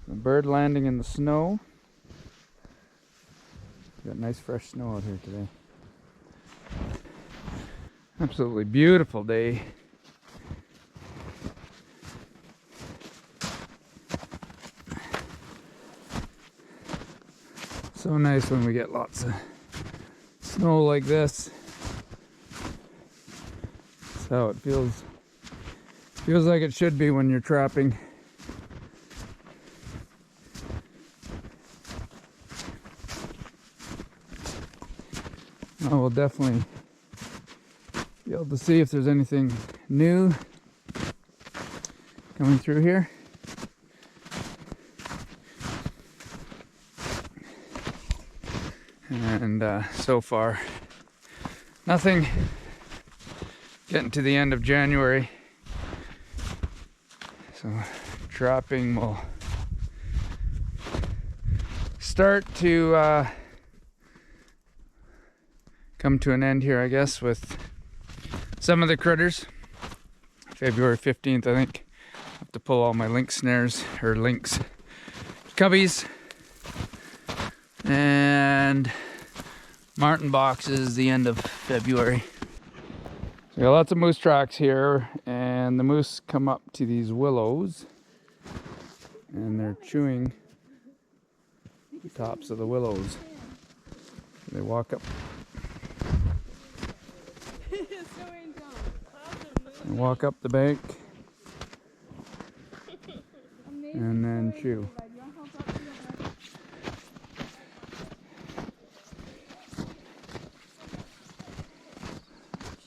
A bird landing in the snow. Got nice fresh snow out here today. Absolutely beautiful day. So nice when we get lots of snow like this. That's how it feels. Feels like it should be when you're trapping. I will definitely be able to see if there's anything new coming through here. And so far, nothing. Getting to the end of January, so trapping will start to come to an end here, I guess, with some of the critters. February 15th, I think. I have to pull all my Lynx snares, or Lynx cubbies. And Marten boxes the end of February. So we got lots of moose tracks here, and the moose come up to these willows, and they're chewing the tops of the willows. They walk up. And walk up the bank and then chew.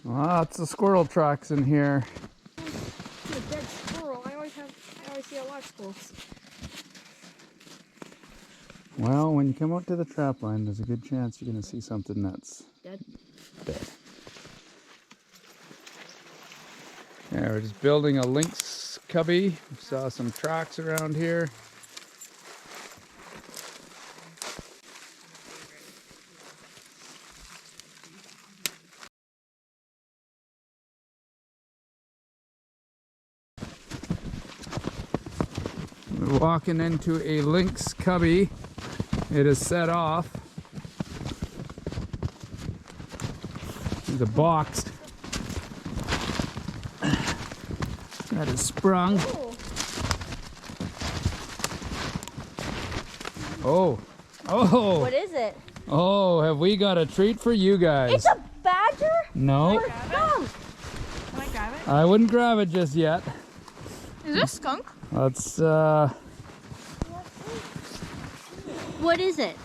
Lots of squirrel tracks in here. A dead squirrel. I always see a lot of squirrels. Well, when you come out to the trap line, there's a good chance you're going to see something that's dead. Yeah, we're just building a Lynx cubby. We saw some tracks around here. We're walking into a Lynx cubby. It is set off. There's a box that is sprung. Oh. Oh. What is it? Oh, have we got a treat for you guys? It's a badger? No. Or a skunk? Can I grab it? I wouldn't grab it just yet. Is it a skunk? Let's What is it?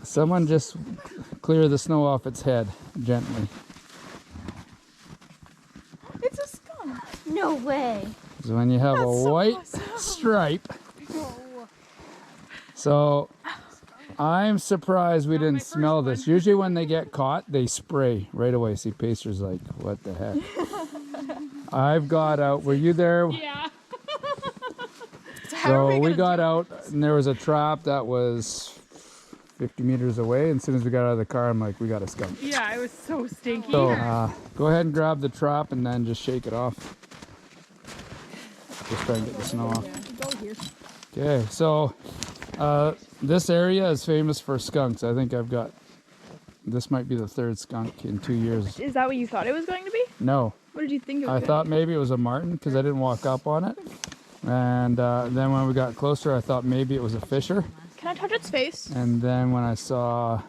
someone just clear the snow off its head gently. It's a skunk. No way. So when you have That's a so white awesome. stripe. Oh. So I'm surprised we didn't smell this. Usually when they get caught, they spray right away. See, Pacer's like, what the heck? I've got out. Were you there? Yeah. So we got out, and there was a trap that was 50 meters away. And as soon as we got out of the car, I'm like, we got a skunk. Yeah, it was so stinky. So go ahead and grab the trap and then just shake it off. Just try and get the snow off. Okay, so this area is famous for skunks. I think I've got, this might be the third skunk in 2 years. Is that what you thought it was going to be? No. What did you think it was I thought maybe it was a marten because I didn't walk up on it. And then when we got closer, I thought maybe it was a fisher. Can I touch its face? And then when I saw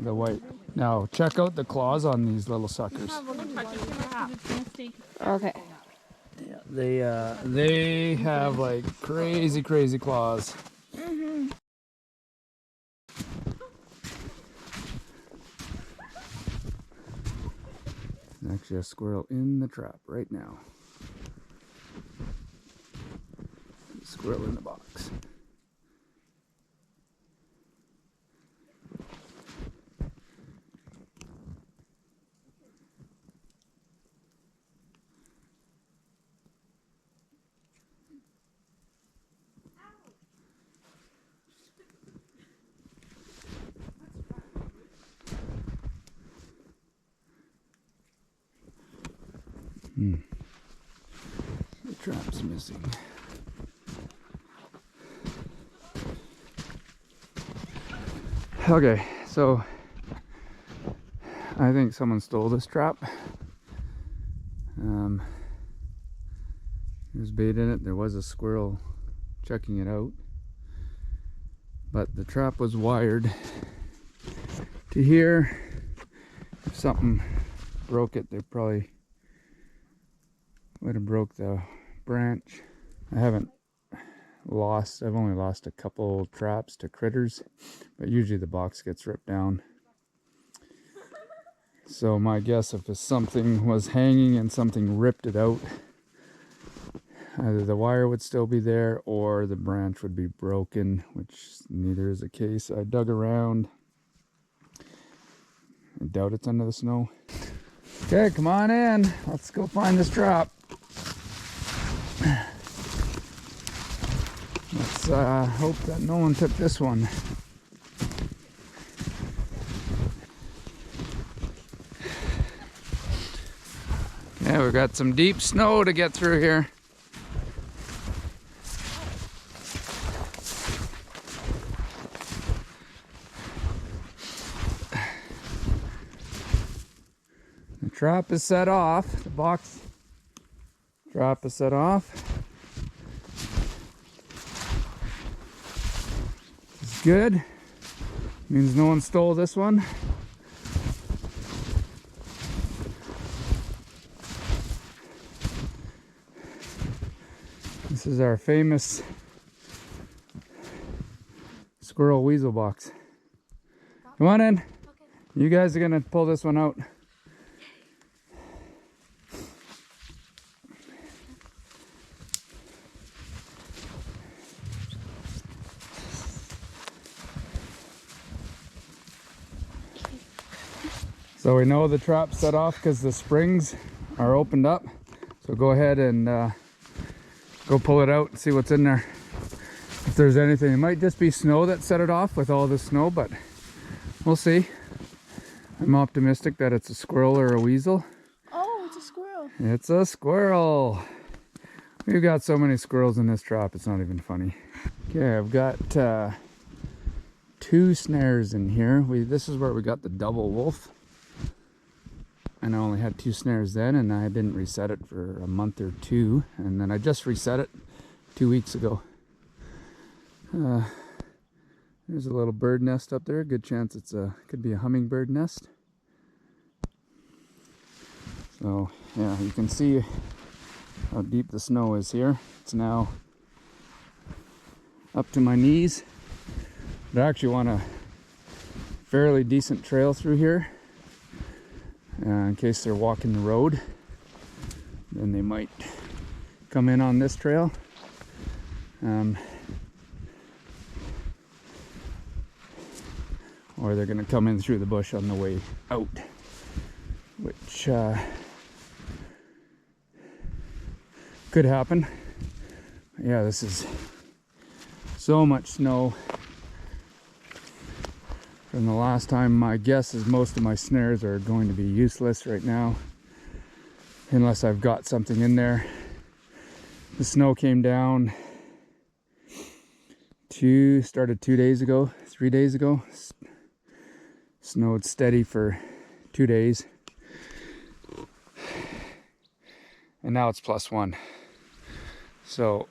the white. Now, check out the claws on these little suckers. Okay. Yeah, they have like crazy claws. There's actually a squirrel in the trap right now. Squirrel in the box. The trap's missing. Okay, so I think someone stole this trap. There's bait in it. There was a squirrel checking it out, but the trap was wired to here. If something broke it, they probably would have broke the branch. I've only lost a couple traps to critters, but usually the box gets ripped down. So my guess, if something was hanging and something ripped it out, either the wire would still be there or the branch would be broken, which neither is the case. I dug around. I doubt it's under the snow. Okay, come on in. Let's go find this trap. Let's hope that no one took this one. Yeah, we've got some deep snow to get through here. The trap is set off. The box trap is set off. This is good. Means no one stole this one. This is our famous squirrel weasel box. Come on in. You guys are gonna pull this one out. So we know the trap's set off because the springs are opened up. So go ahead and go pull it out and see what's in there. If there's anything, it might just be snow that set it off with all the snow, but we'll see. I'm optimistic that it's a squirrel or a weasel. Oh, it's a squirrel. It's a squirrel. We've got so many squirrels in this trap, it's not even funny. Okay, I've got 2 snares in here. This is where we got the double wolf. And I only had 2 snares then, and I didn't reset it for a month or 2, and then I just reset it 2 weeks ago. There's a little bird nest up there. Good chance could be a hummingbird nest. So yeah, you can see how deep the snow is here. It's now up to my knees. But I actually want a fairly decent trail through here. In case they're walking the road, then they might come in on this trail. Or they're going to come in through the bush on the way out, which could happen. Yeah, this is so much snow. From the last time, my guess is most of my snares are going to be useless right now, unless I've got something in there. The snow came down started 2 days ago, 3 days ago. Snowed steady for 2 days. And now it's +1. So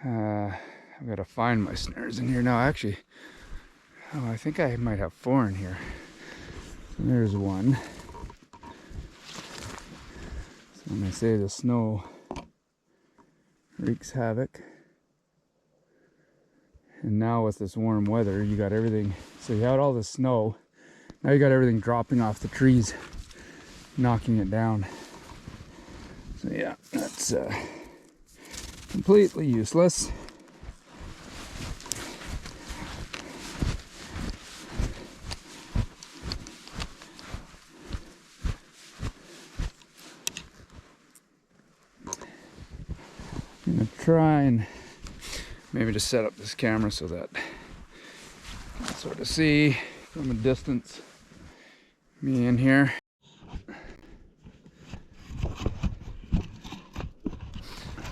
I've got to find my snares in here now. Actually, I think I might have 4 in here. So there's 1. So when I say the snow wreaks havoc, and now with this warm weather, you got everything. So you had all the snow. Now you got everything dropping off the trees, knocking it down. So yeah, that's completely useless. I'm gonna try and maybe just set up this camera so that you can sort of see from a distance me in here.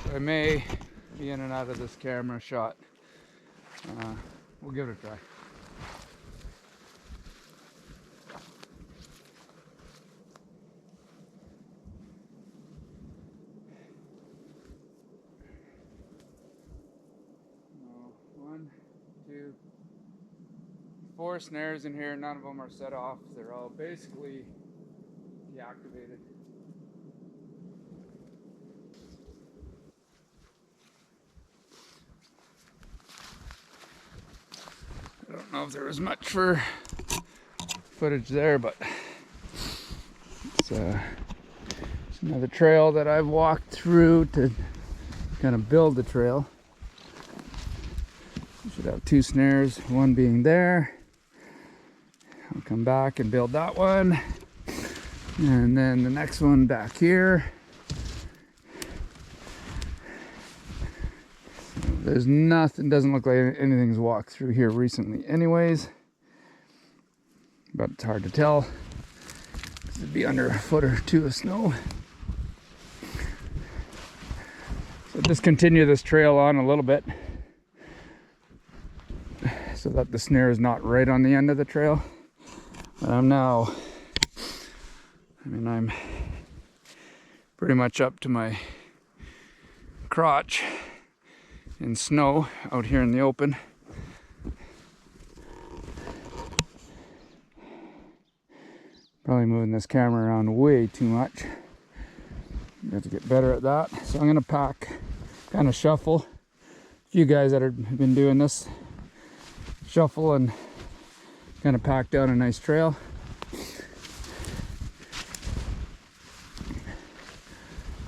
So I may be in and out of this camera shot. We'll give it a try. 4 snares in here. None of them are set off. They're all basically deactivated. I don't know if there was much for footage there, but it's another trail that I've walked through to kind of build the trail. We should have 2 snares, one being there. I'll come back and build that one, and then the next one back here. There's nothing, doesn't look like anything's walked through here recently anyways, but it's hard to tell. It'd be under a foot or 2 of snow. So just continue this trail on a little bit so that the snare is not right on the end of the trail. But I'm pretty much up to my crotch in snow out here in the open. Probably moving this camera around way too much. I have to get better at that. So I'm gonna pack, kind of shuffle. A few guys that have been doing this, shuffle and kind of pack down a nice trail.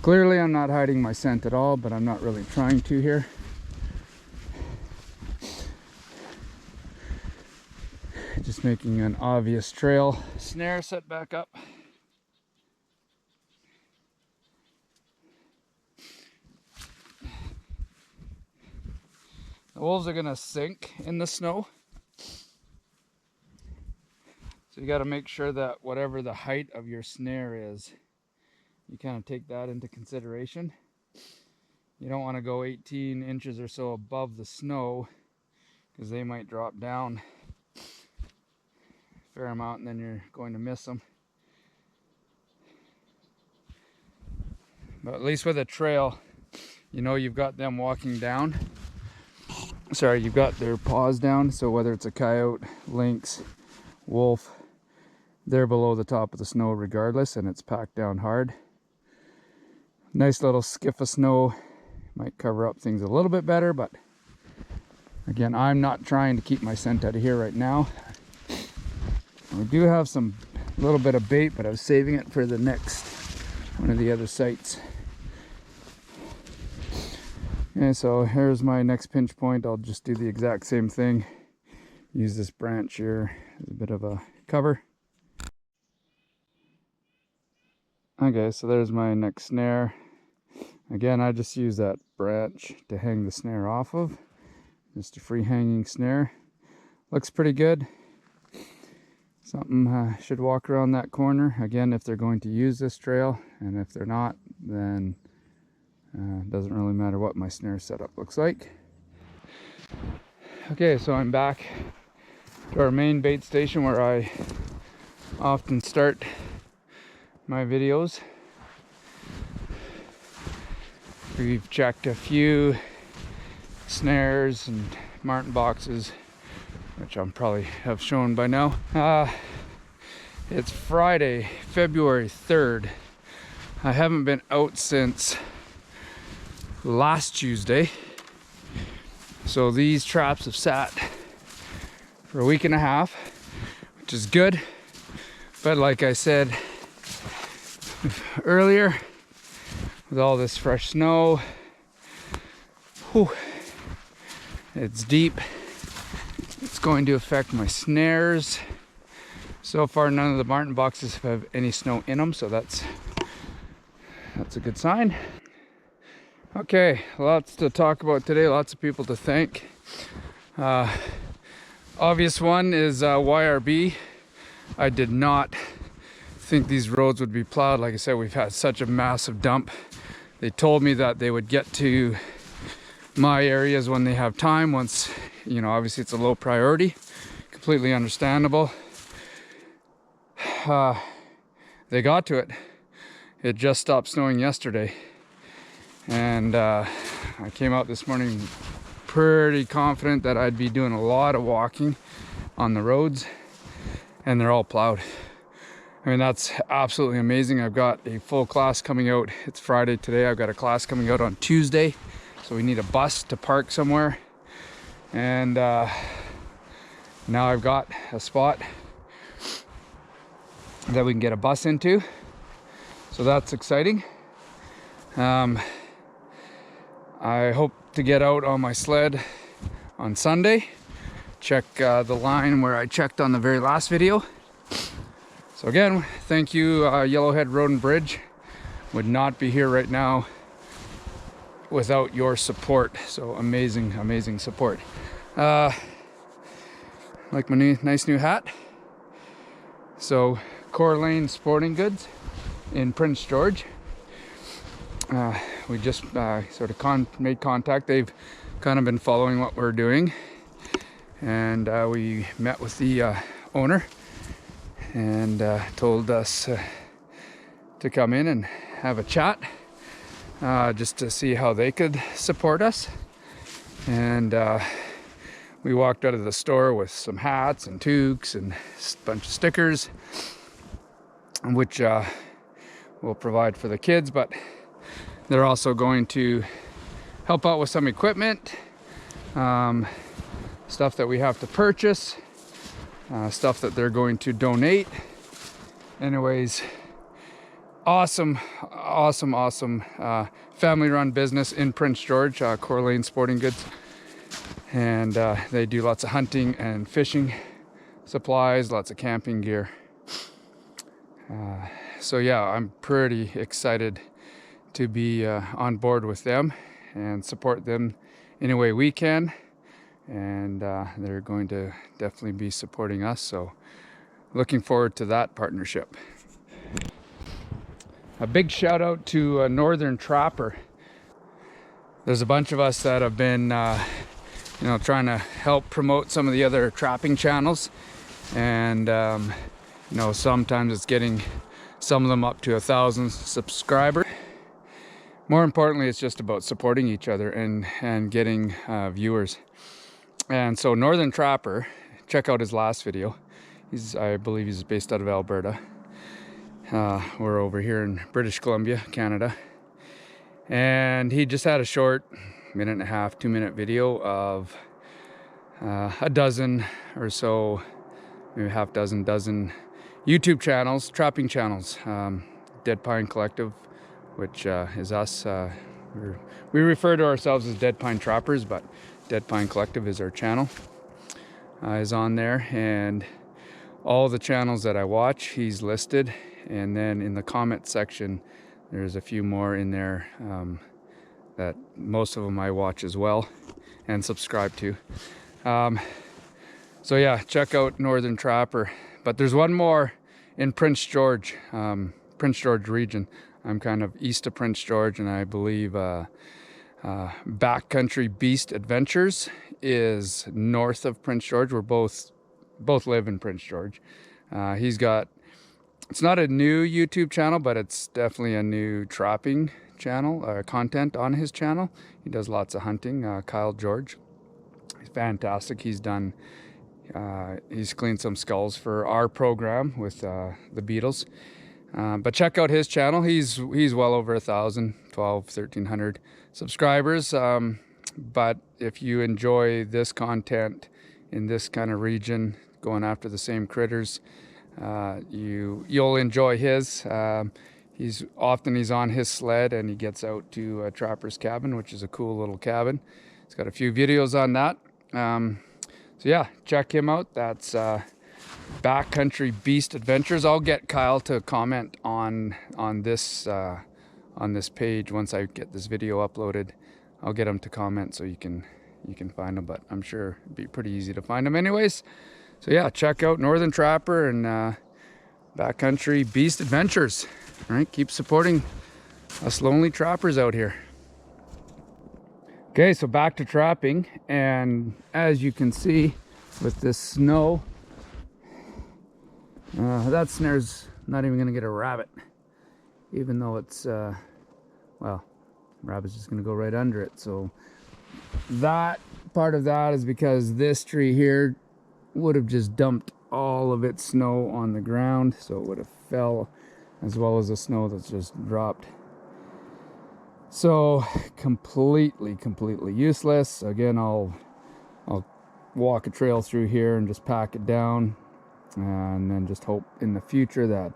Clearly I'm not hiding my scent at all, but I'm not really trying to here. Just making an obvious trail. Snare set back up. The wolves are gonna sink in the snow. So you gotta make sure that whatever the height of your snare is, you kind of take that into consideration. You don't want to go 18 inches or so above the snow, because they might drop down a fair amount and then you're going to miss them. But at least with a trail, you know you've got them walking down. Sorry, you've got their paws down, so whether it's a coyote, lynx, wolf, they're below the top of the snow regardless, and it's packed down hard. Nice little skiff of snow might cover up things a little bit better, but again, I'm not trying to keep my scent out of here right now. We do have some little bit of bait, but I was saving it for the next one of the other sites. Okay, so here's my next pinch point. I'll just do the exact same thing. Use this branch here as a bit of a cover. Okay, so there's my next snare. Again, I just use that branch to hang the snare off of. Just a free hanging snare. Looks pretty good. Something should walk around that corner. Again, if they're going to use this trail, and if they're not, then it doesn't really matter what my snare setup looks like. Okay, so I'm back to our main bait station where I often start my videos. We've checked a few snares and Marten boxes, which I'm probably have shown by now. It's Friday, February 3rd. I haven't been out since last Tuesday. So these traps have sat for a week and a half, which is good. But like I said earlier, with all this fresh snow, whew, it's deep. It's going to affect my snares. So far, none of the Marten boxes have any snow in them, so that's a good sign. Okay, lots to talk about today, lots of people to thank. Obvious one is YRB. I did not think these roads would be plowed. Like I said, we've had such a massive dump. They told me that they would get to my areas when they have time, once, you know, obviously it's a low priority. Completely understandable. They got to it. It just stopped snowing yesterday. And I came out this morning pretty confident that I'd be doing a lot of walking on the roads, and they're all plowed. I mean, that's absolutely amazing. I've got a full class coming out. It's Friday today. I've got a class coming out on Tuesday. So we need a bus to park somewhere. And now I've got a spot that we can get a bus into. So that's exciting. I hope to get out on my sled on Sunday. Check the line where I checked on the very last video. So again, thank you, Yellowhead Road and Bridge. Would not be here right now without your support. So amazing, amazing support. Like my nice new hat. So Coeur Sporting Goods in Prince George. We just sort of made contact. They've kind of been following what we're doing, and we met with the owner and told us to come in and have a chat, just to see how they could support us. And we walked out of the store with some hats and toques and a bunch of stickers, which we'll provide for the kids, but they're also going to help out with some equipment, stuff that we have to purchase, stuff that they're going to donate. Anyways, awesome family run business in Prince George, Coeur Sporting Goods. And they do lots of hunting and fishing supplies, lots of camping gear. So yeah, I'm pretty excited to be on board with them and support them any way we can. And they're going to definitely be supporting us, so looking forward to that partnership. A big shout out to Northern Trapper. There's a bunch of us that have been trying to help promote some of the other trapping channels, and sometimes it's getting some of them up to 1,000 subscribers. More importantly, it's just about supporting each other and getting viewers. And so Northern Trapper, check out his last video. I believe he's based out of Alberta. We're over here in British Columbia, Canada. And he just had a short 1.5, 2-minute video of a dozen or so, maybe half dozen YouTube channels, trapping channels. Dead Pine Collective, which is us. We refer to ourselves as Dead Pine Trappers, but Dead Pine Collective is our channel, is on there. And all the channels that I watch, he's listed. And then in the comment section, there's a few more in there that most of them I watch as well and subscribe to. So yeah, check out Northern Trapper. But there's one more in Prince George region. I'm kind of east of Prince George, and I believe Backcountry Beast Adventures is north of Prince George. We're both live in Prince George. He's got, it's not a new YouTube channel, but it's definitely a new trapping channel, content on his channel. He does lots of hunting. Kyle George, he's fantastic. He's cleaned some skulls for our program with the beetles. But check out his channel. He's well over 1,000, 1,300 subscribers. But if you enjoy this content in this kind of region, going after the same critters, you'll enjoy his. He's on his sled, and he gets out to a trapper's cabin, which is a cool little cabin. He's got a few videos on that. So yeah, check him out. That's Backcountry Beast Adventures. I'll get Kyle to comment on this page once I get this video uploaded. I'll get him to comment so you can find him, but I'm sure it'd be pretty easy to find him anyways. So yeah, check out Northern Trapper and Backcountry Beast Adventures. All right, keep supporting us lonely trappers out here. Okay, so back to trapping, and as you can see with this snow, that snare's not even gonna get a rabbit, even though it's well, rabbit's just gonna go right under it. So that part of that is because this tree here would have just dumped all of its snow on the ground, so it would have fell, as well as the snow that's just dropped. So completely useless. Again, I'll walk a trail through here and just pack it down, and then just hope in the future that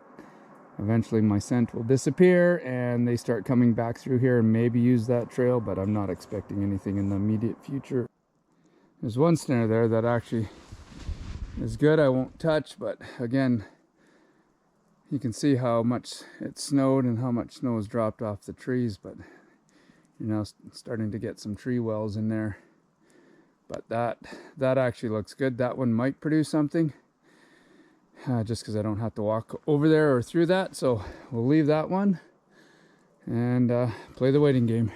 eventually my scent will disappear and they start coming back through here and maybe use that trail, but I'm not expecting anything in the immediate future. There's one snare there that actually is good, I won't touch, but again, you can see how much it snowed and how much snow has dropped off the trees, but you're now starting to get some tree wells in there. But that actually looks good. That one might produce something, just because I don't have to walk over there or through that. So we'll leave that one and play the waiting game.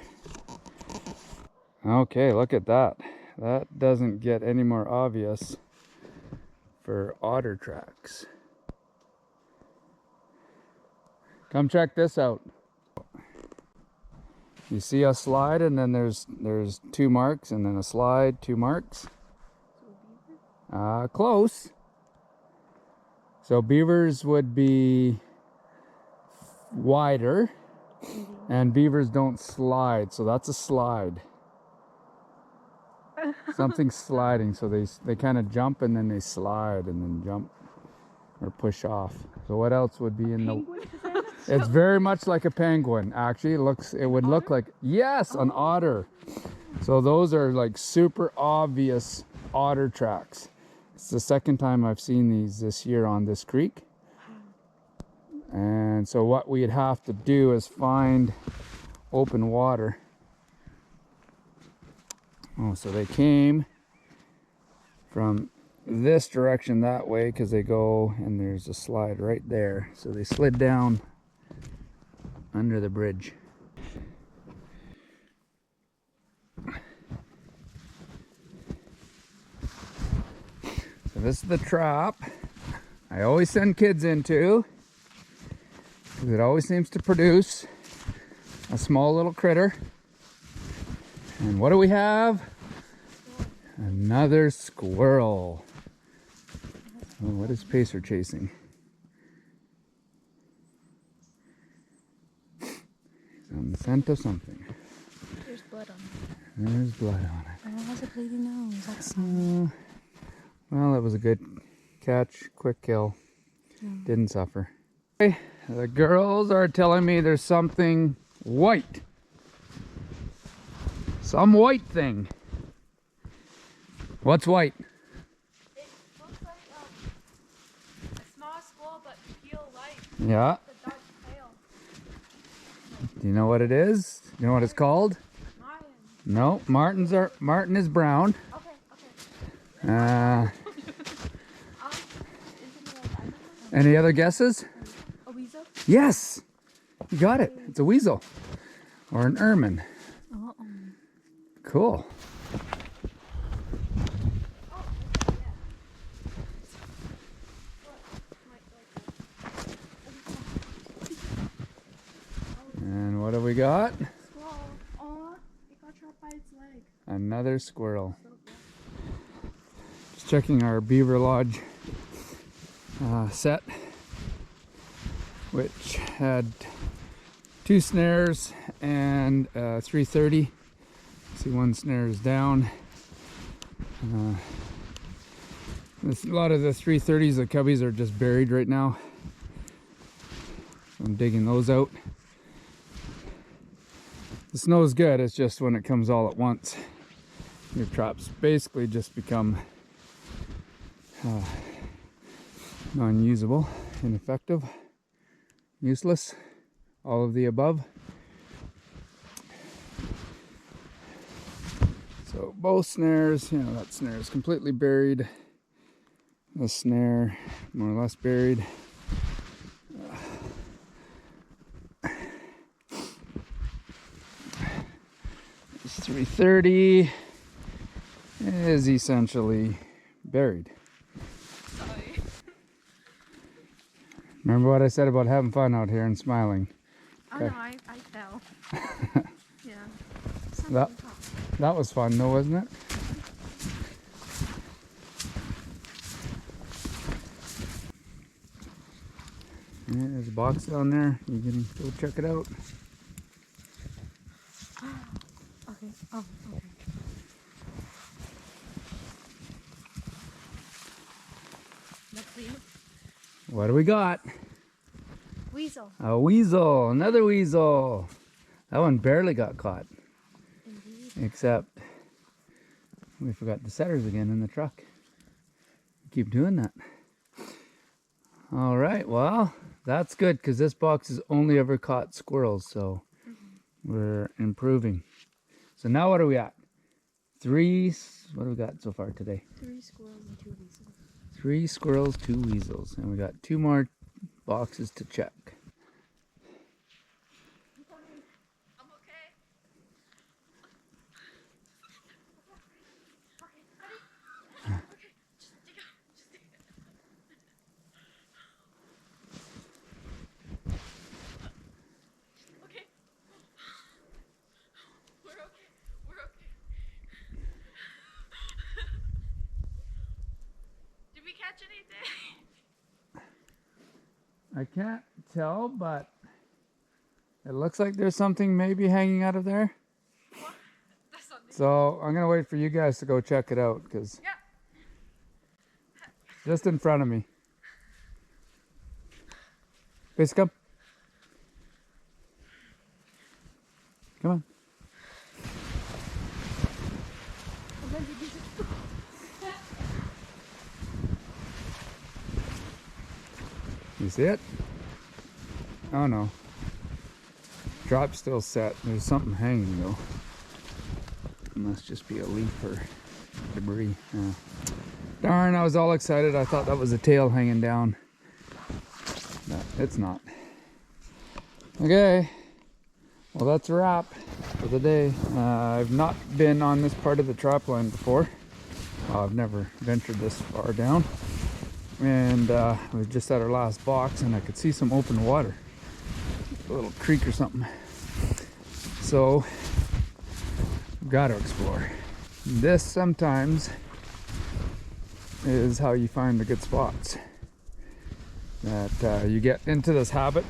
Okay, look at that. That doesn't get any more obvious for otter tracks. Come check this out. You see a slide, and then there's 2 marks, and then a slide, 2 marks. Close. So beavers would be wider, and beavers don't slide, so that's a slide. Something's sliding, so they kind of jump and then they slide and then jump or push off. So what else would be in the... It's very much like a penguin, actually. It would look like, yes, an otter. So those are like super obvious otter tracks. It's the second time I've seen these this year on this creek. And so what we'd have to do is find open water. Oh, so they came from this direction that way because they go, and there's a slide right there. So they slid down under the bridge. So this is the trap I always send kids into, because it always seems to produce a small little critter. And what do we have? Another squirrel. Oh, what is Pacer chasing? On the scent of something. There's blood on it. There's blood on it. Oh, has a bleeding nose. That's Well, that was a good catch, quick kill. Didn't suffer. Okay, the girls are telling me there's something white. Some white thing. What's white? It looks like a small squirrel, but peel white. Yeah. The dark tail. Do you know what it is? You know what it's called? Marten. No, Marten is brown. Okay. Any other guesses? A weasel? Yes, you got it. It's a weasel or an ermine. Cool. And what do we got? Squirrel. Oh, it got trapped by its leg. Another squirrel. Just checking our beaver lodge set, which had 2 snares and 330. See, 1 snare is down. A lot of the 330s, the cubbies are just buried right now. I'm digging those out. The snow is good, it's just when it comes all at once, your traps basically just become non-usable, ineffective, useless, all of the above. So both snares, that snare is completely buried. This snare, more or less buried. This 330 is essentially buried. Sorry. Remember what I said about having fun out here and smiling? Oh Okay. no, I fell. Yeah. That was fun though, wasn't it? Yeah, there's a box down there. You can go check it out. Okay. Oh, okay. Let's see. What do we got? Weasel. A weasel, another weasel. That one barely got caught. Indeed. Except we forgot the setters again in the truck. Keep doing that. All right, well, that's good because this box has only ever caught squirrels, so we're improving. So now what are we at? What do we got so far today? 3 squirrels and 2 weasels. 3 squirrels, 2 weasels, and we got 2 more boxes to check. I'm okay. Okay, ready? Okay, just dig out. Just dig it. Okay. We're okay. We're okay. Did we catch anything? I can't tell, but it looks like there's something maybe hanging out of there. What? That's something. So I'm gonna wait for you guys to go check it out because Yeah. just in front of me. Face, come. Come on. You see it? Oh no. Drop's still set. There's something hanging though. It must just be a leaf or debris. Yeah. Darn, I was all excited. I thought that was a tail hanging down. But it's not. Okay. Well, that's a wrap for the day. I've not been on this part of the trap line before. I've never ventured this far down. And we were just at our last box and I could see some open water. A little creek or something. So, we've got to explore. This sometimes is how you find the good spots. That you get into this habit.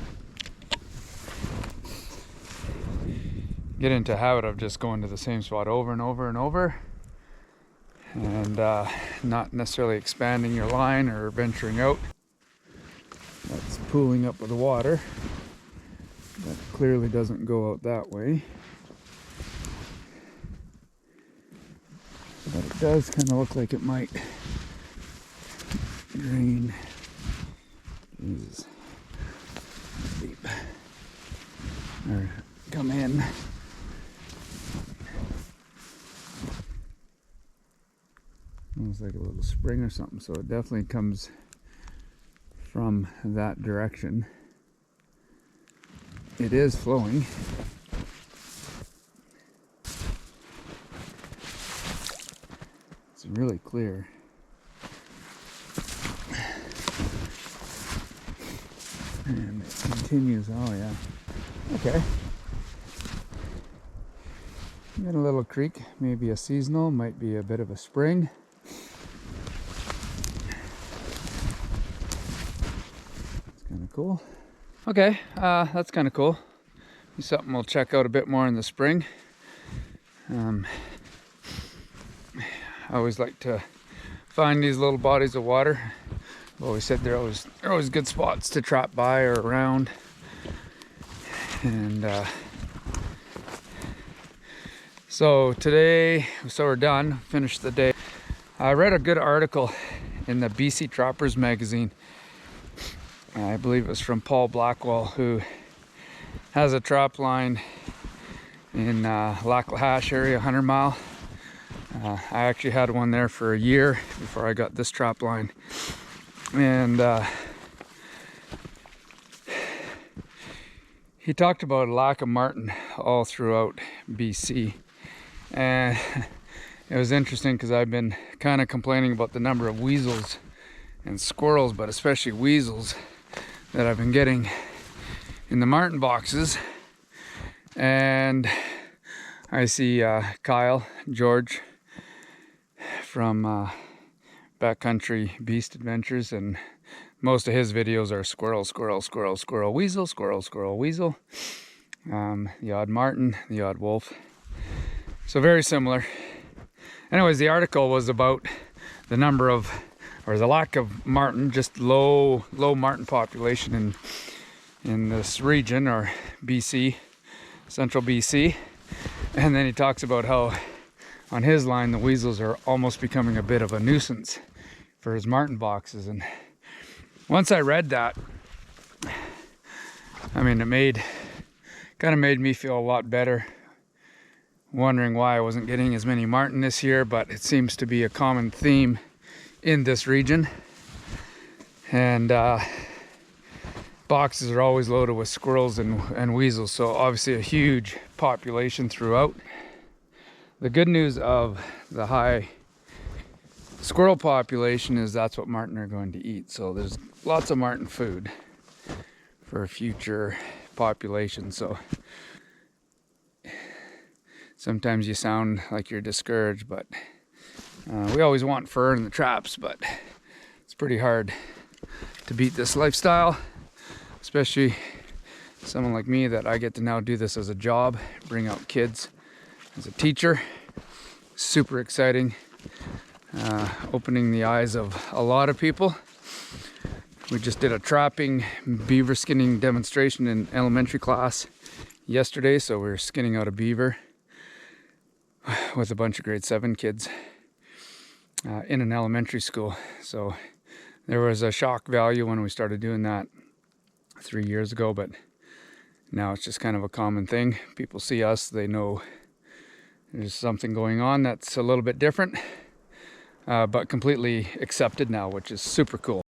Get into a habit of just going to the same spot over and over and over. And not necessarily expanding your line or venturing out. That's pooling up with the water. That clearly doesn't go out that way. But it does kind of look like it might drain. Jesus. Deep. Or come in. Almost like a little spring or something, so it definitely comes from that direction. It is flowing. It's really clear. And it continues. Oh yeah. Okay. Got a little creek, maybe a seasonal, might be a bit of a spring. Cool. Okay, that's kind of cool. Something we'll check out a bit more in the spring. I always like to find these little bodies of water. I've always said they're always good spots to trap by or around. And so today, we're done, finished the day. I read a good article in the BC Trappers magazine. I believe it was from Paul Blackwell, who has a trap line in Lacklahash area, 100 Mile. I actually had one there for a year before I got this trap line. And he talked about a lack of marten all throughout BC. And it was interesting because I've been kind of complaining about the number of weasels and squirrels, but especially weasels, that I've been getting in the marten boxes. And I see Kyle, George from Backcountry Beast Adventures and most of his videos are squirrel, squirrel, squirrel, squirrel, weasel, squirrel, squirrel, weasel. The odd marten, the odd wolf. So very similar. Anyways, the article was about the number of, or the lack of marten, just low marten population in this region, or BC, central BC. And then he talks about how on his line the weasels are almost becoming a bit of a nuisance for his marten boxes. And once I read that, I mean, it kind of made me feel a lot better, wondering why I wasn't getting as many marten this year, but it seems to be a common theme in this region. And boxes are always loaded with squirrels and weasels, so obviously a huge population throughout. The good news of the high squirrel population is that's what marten are going to eat. So there's lots of marten food for future population. So sometimes you sound like you're discouraged, but we always want fur in the traps, but it's pretty hard to beat this lifestyle, especially someone like me that I get to now do this as a job, bring out kids as a teacher. Super exciting, opening the eyes of a lot of people. We just did a trapping beaver skinning demonstration in elementary class yesterday, so we were skinning out a beaver with a bunch of grade 7 kids in an elementary school. So there was a shock value when we started doing that 3 years ago, but now it's just kind of a common thing. People see us, they know there's something going on that's a little bit different, but completely accepted now, which is super cool.